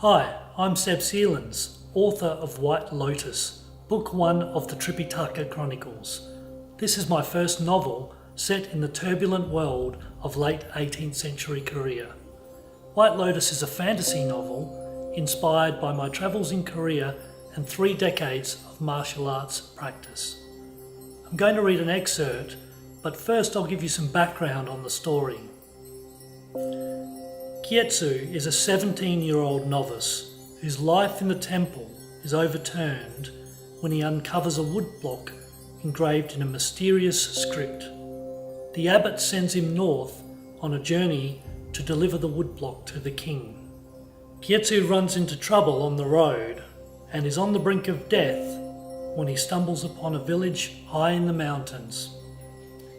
Hi, I'm Seb Cielens, author of White Lotus, Book 1 of the Tripitaka Chronicles. This is my first novel set in the turbulent world of late 18th century Korea. White Lotus is a fantasy novel inspired by my travels in Korea and 3 decades of martial arts practice. I'm going to read an excerpt, but first I'll give you some background on the story. Kietsu is a 17-year-old novice whose life in the temple is overturned when he uncovers a woodblock engraved in a mysterious script. The abbot sends him north on a journey to deliver the woodblock to the king. Kietsu runs into trouble on the road and is on the brink of death when he stumbles upon a village high in the mountains.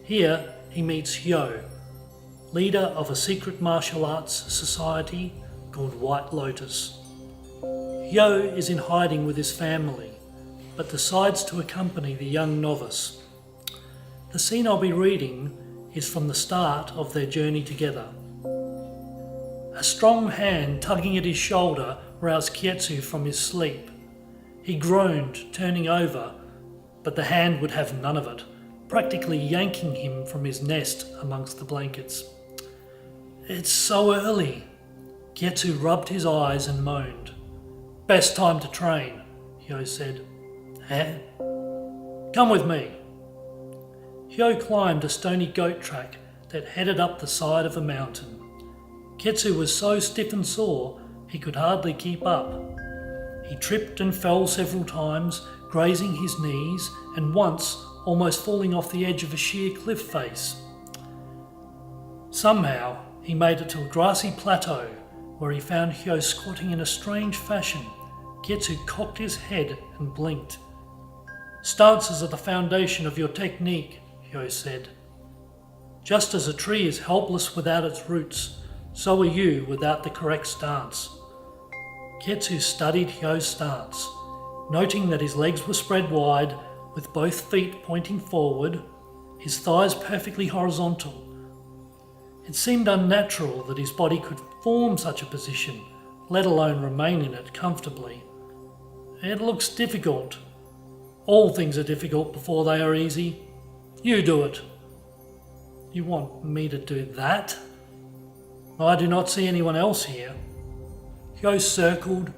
Here he meets Hyo, leader of a secret martial arts society called White Lotus. Hyo is in hiding with his family, but decides to accompany the young novice. The scene I'll be reading is from the start of their journey together. A strong hand tugging at his shoulder roused Kietsu from his sleep. He groaned, turning over, but the hand would have none of it, practically yanking him from his nest amongst the blankets. "It's so early." Kietsu rubbed his eyes and moaned. "Best time to train," Hyo said. "Eh? Come with me." Hyo climbed a stony goat track that headed up the side of a mountain. Kietsu was so stiff and sore he could hardly keep up. He tripped and fell several times, grazing his knees, and once almost falling off the edge of a sheer cliff face. Somehow, he made it to a grassy plateau where he found Hyo squatting in a strange fashion. Kietsu cocked his head and blinked. "Stances are the foundation of your technique," Hyo said. "Just as a tree is helpless without its roots, so are you without the correct stance." Kietsu studied Hyo's stance, noting that his legs were spread wide with both feet pointing forward, his thighs perfectly horizontal. It seemed unnatural that his body could form such a position, let alone remain in it comfortably. "It looks difficult." "All things are difficult before they are easy. You do it." "You want me to do that?" "I do not see anyone else here." Hyo circled,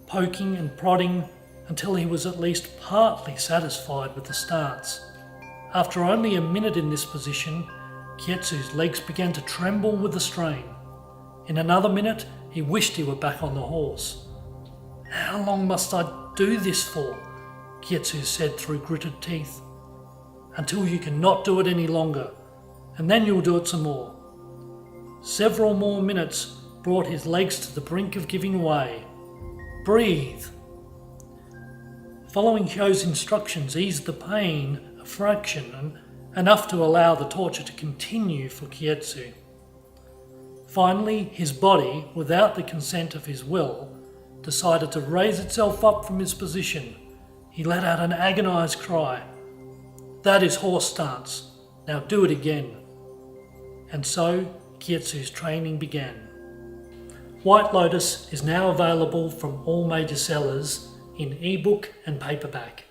poking and prodding until he was at least partly satisfied with the stance. After only a minute in this position, Kietsu's legs began to tremble with the strain. In another minute, he wished he were back on the horse. "How long must I do this for?" Kietsu said through gritted teeth. "Until you cannot do it any longer, and then you'll do it some more." Several more minutes brought his legs to the brink of giving way. "Breathe." Following Hyo's instructions eased the pain a fraction, enough to allow the torture to continue for Kietsu. Finally, his body, without the consent of his will, decided to raise itself up from its position. He let out an agonized cry. "That is horse stance. Now do it again." And so, Kietsu's training began. White Lotus is now available from all major sellers in ebook and paperback.